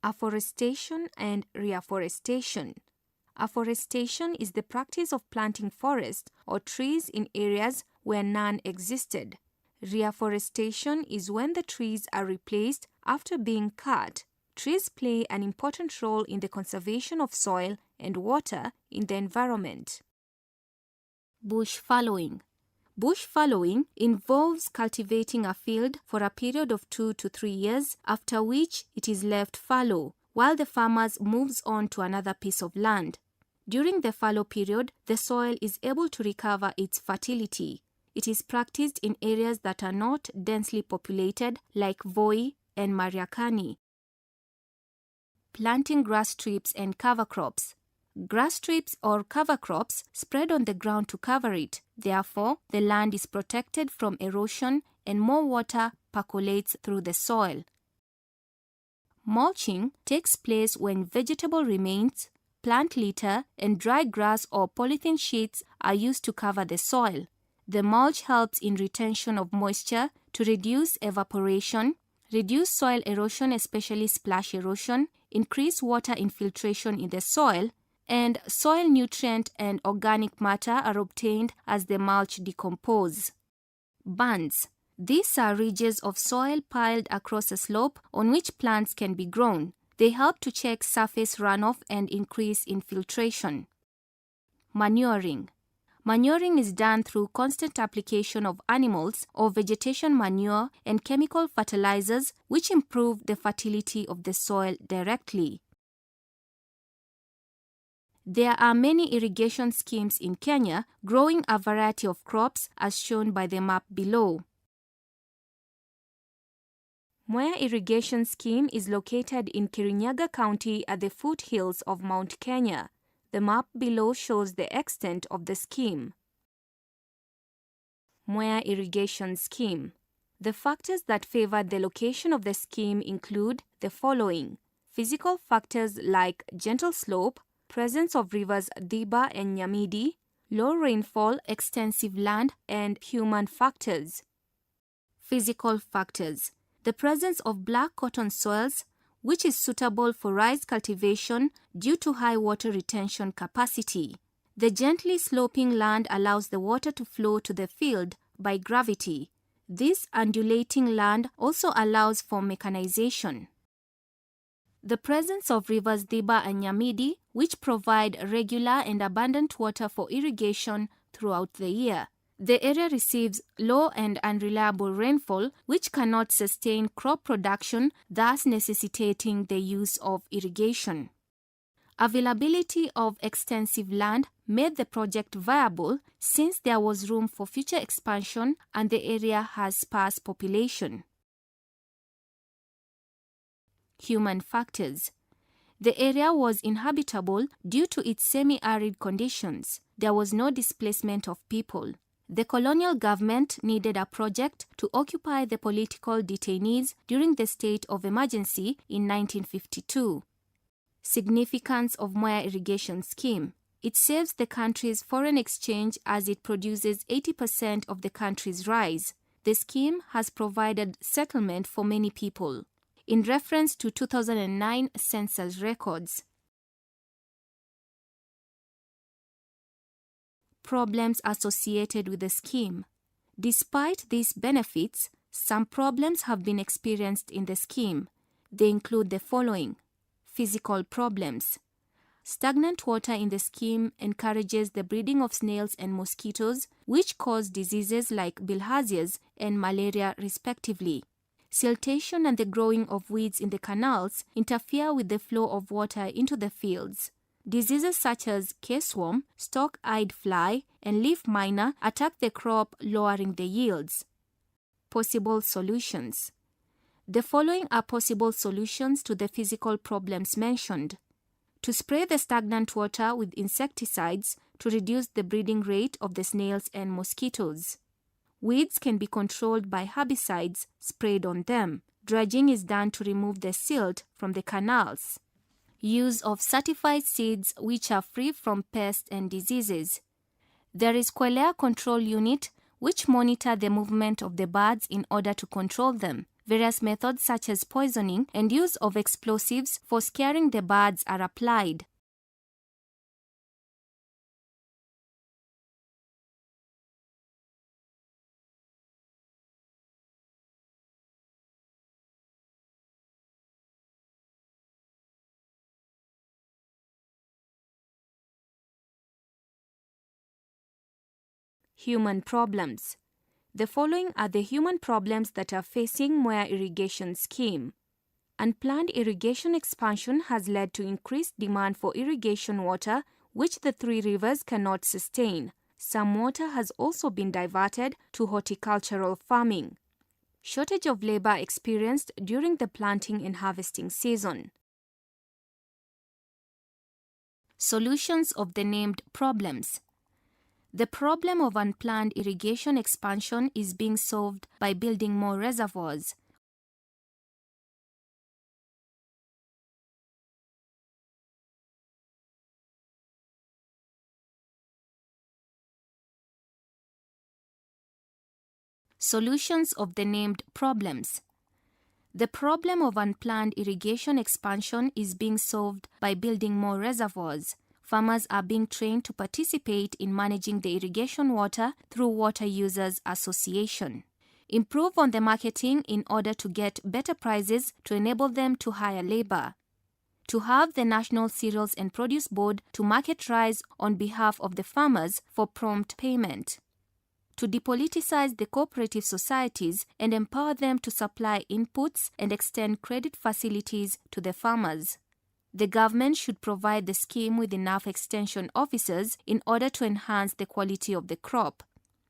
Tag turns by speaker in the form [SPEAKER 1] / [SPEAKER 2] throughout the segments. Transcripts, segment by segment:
[SPEAKER 1] Afforestation and reforestation. Afforestation is the practice of planting forests or trees in areas where none existed. Reforestation is when the trees are replaced after being cut. Trees play an important role in the conservation of soil and water in the environment. Bush fallowing. Bush fallowing involves cultivating a field for a period of 2 to 3 years, after which it is left fallow, while the farmer moves on to another piece of land. During the fallow period, the soil is able to recover its fertility. It is practiced in areas that are not densely populated, like Voi and Mariakani. Planting grass strips and cover crops. Grass strips or cover crops spread on the ground to cover it. Therefore, the land is protected from erosion and more water percolates through the soil. Mulching takes place when vegetable remains, plant litter, and dry grass or polythene sheets are used to cover the soil. The mulch helps in retention of moisture to reduce evaporation, reduce soil erosion, especially splash erosion, increase water infiltration in the soil, and soil nutrient and organic matter are obtained as the mulch decomposes. Bands. These are ridges of soil piled across a slope on which plants can be grown. They help to check surface runoff and increase infiltration. Manuring. Manuring is done through constant application of animals or vegetation manure and chemical fertilizers which improve the fertility of the soil directly. There are many irrigation schemes in Kenya growing a variety of crops as shown by the map below. Mwea Irrigation Scheme is located in Kirinyaga County at the foothills of Mount Kenya. The map below shows the extent of the scheme. Mwea Irrigation Scheme. The factors that favor the location of the scheme include the following: physical factors like gentle slope, presence of rivers Dhiba and Nyamidi, low rainfall, extensive land, and human factors. Physical factors. The presence of black cotton soils, which is suitable for rice cultivation due to high water retention capacity. The gently sloping land allows the water to flow to the field by gravity. This undulating land also allows for mechanization. The presence of rivers Dhiba and Nyamidi, which provide regular and abundant water for irrigation throughout the year. The area receives low and unreliable rainfall, which cannot sustain crop production, thus necessitating the use of irrigation. Availability of extensive land made the project viable since there was room for future expansion and the area has sparse population. Human factors. The area was inhabitable due to its semi-arid conditions. There was no displacement of people. The colonial government needed a project to occupy the political detainees during the state of emergency in 1952. Significance of Mwea Irrigation Scheme. It saves the country's foreign exchange as it produces 80% of the country's rice. The scheme has provided settlement for many people. In reference to 2009 census records. Problems associated with the scheme. Despite these benefits, some problems have been experienced in the scheme. They include the following: physical problems. Stagnant water in the scheme encourages the breeding of snails and mosquitoes, which cause diseases like bilharzias and malaria respectively. Siltation and the growing of weeds in the canals interfere with the flow of water into the fields. Diseases such as caseworm, stalk-eyed fly, and leaf miner attack the crop, lowering the yields. Possible solutions. The following are possible solutions to the physical problems mentioned. To spray the stagnant water with insecticides to reduce the breeding rate of the snails and mosquitoes. Weeds can be controlled by herbicides sprayed on them. Dredging is done to remove the silt from the canals. Use of certified seeds which are free from pests and diseases. There is Quelea control unit which monitor the movement of the birds in order to control them. Various methods such as poisoning and use of explosives for scaring the birds are applied. Human problems. The following are the human problems that are facing Moya irrigation scheme. Unplanned irrigation expansion has led to increased demand for irrigation water, which the three rivers cannot sustain. Some water has also been diverted to horticultural farming. Shortage of labor experienced during the planting and harvesting season. Solutions of the named problems. The problem of unplanned irrigation expansion is being solved by building more reservoirs. Solutions of the named problems. The problem of unplanned irrigation expansion is being solved by building more reservoirs. Farmers are being trained to participate in managing the irrigation water through Water Users Association. Improve on the marketing in order to get better prices to enable them to hire labor. To have the National Cereals and Produce Board to market rice on behalf of the farmers for prompt payment. To depoliticize the cooperative societies and empower them to supply inputs and extend credit facilities to the farmers. The government should provide the scheme with enough extension officers in order to enhance the quality of the crop.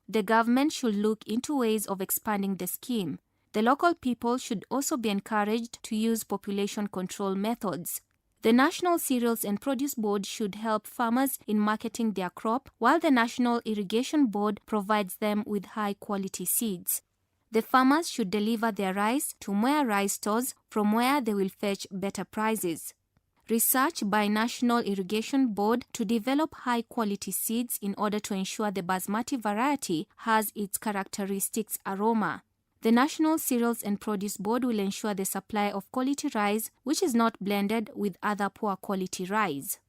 [SPEAKER 1] The government should look into ways of expanding the scheme. The local people should also be encouraged to use population control methods. The National Cereals and Produce Board should help farmers in marketing their crop, while the National Irrigation Board provides them with high-quality seeds. The farmers should deliver their rice to Moya rice stores from where they will fetch better prices. Research by National Irrigation Board to develop high-quality seeds in order to ensure the basmati variety has its characteristics aroma. The National Cereals and Produce Board will ensure the supply of quality rice which is not blended with other poor quality rice.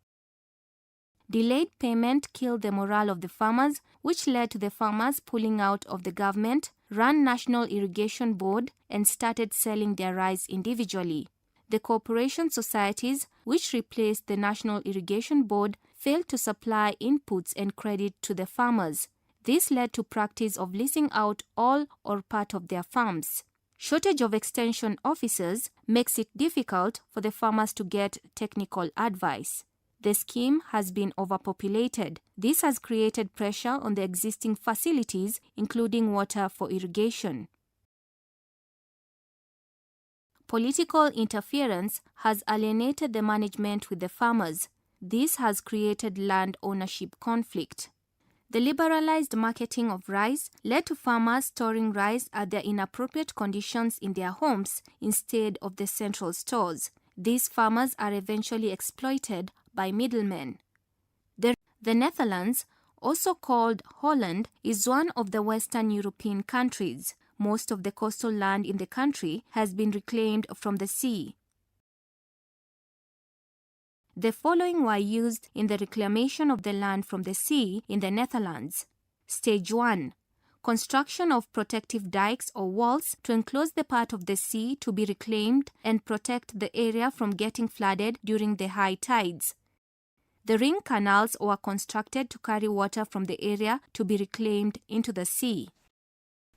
[SPEAKER 1] Delayed payment killed the morale of the farmers, which led to the farmers pulling out of the government, ran National Irrigation Board, and started selling their rice individually. The cooperation societies, which replaced the National Irrigation Board, failed to supply inputs and credit to the farmers. This led to practice of leasing out all or part of their farms. Shortage of extension officers makes it difficult for the farmers to get technical advice. The scheme has been overpopulated. This has created pressure on the existing facilities, including water for irrigation. Political interference has alienated the management with the farmers. This has created land ownership conflict. The liberalized marketing of rice led to farmers storing rice at their inappropriate conditions in their homes instead of the central stores. These farmers are eventually exploited by middlemen. The Netherlands, also called Holland, is one of the Western European countries. Most of the coastal land in the country has been reclaimed from the sea. The following were used in the reclamation of the land from the sea in the Netherlands. Stage 1. Construction of protective dikes or walls to enclose the part of the sea to be reclaimed and protect the area from getting flooded during the high tides. The ring canals were constructed to carry water from the area to be reclaimed into the sea.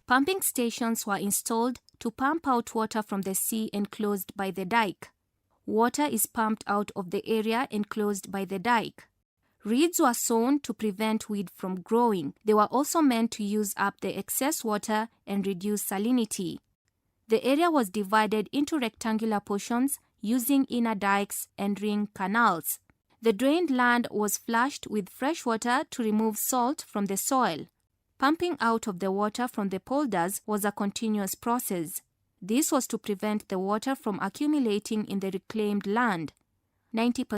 [SPEAKER 1] Pumping stations were installed to pump out water from the sea enclosed by the dike. Water is pumped out of the area enclosed by the dike. Reeds were sown to prevent weed from growing. They were also meant to use up the excess water and reduce salinity. The area was divided into rectangular portions using inner dikes and ring canals. The drained land was flushed with fresh water to remove salt from the soil. Pumping out of the water from the polders was a continuous process. This was to prevent the water from accumulating in the reclaimed land. 90%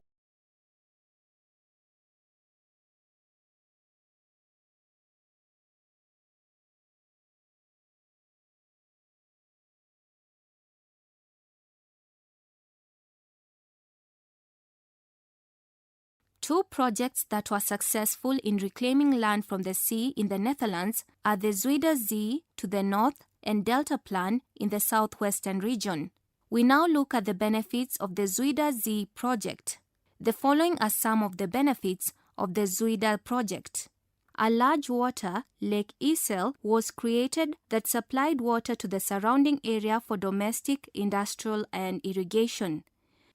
[SPEAKER 1] Two projects that were successful in reclaiming land from the sea in the Netherlands are the Zuiderzee to the north and Deltaplan in the southwestern region. We now look at the benefits of the Zuiderzee project. The following are some of the benefits of the Zuider project. A large water, Lake Isel, was created that supplied water to the surrounding area for domestic, industrial, and irrigation.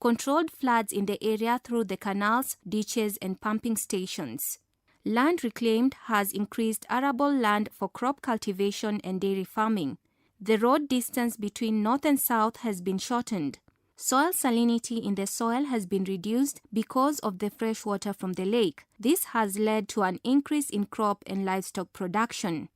[SPEAKER 1] Controlled floods in the area through the canals, ditches, and pumping stations. Land reclaimed has increased arable land for crop cultivation and dairy farming. The road distance between north and south has been shortened. Soil salinity in the soil has been reduced because of the fresh water from the lake. This has led to an increase in crop and livestock production.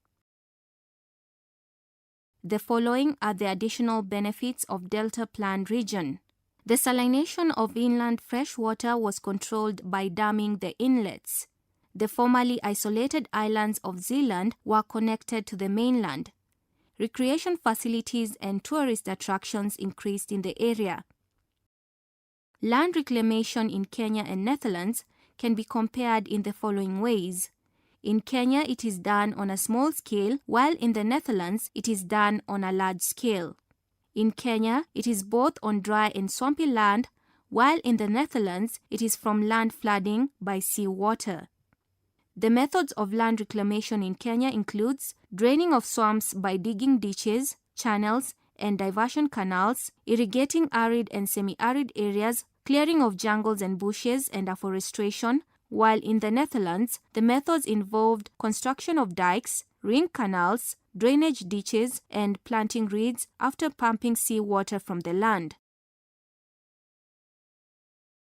[SPEAKER 1] The following are the additional benefits of Deltaplan region. The salination of inland fresh water was controlled by damming the inlets. The formerly isolated islands of Zeeland were connected to the mainland. Recreation facilities and tourist attractions increased in the area. Land reclamation in Kenya and Netherlands can be compared in the following ways. In Kenya, it is done on a small scale, while in the Netherlands, it is done on a large scale. In Kenya, it is both on dry and swampy land, while in the Netherlands, it is from land flooding by seawater. The methods of land reclamation in Kenya includes draining of swamps by digging ditches, channels, and diversion canals, irrigating arid and semi-arid areas, clearing of jungles and bushes, and afforestation, while in the Netherlands, the methods involved construction of dikes, ring canals, drainage ditches, and planting reeds after pumping seawater from the land.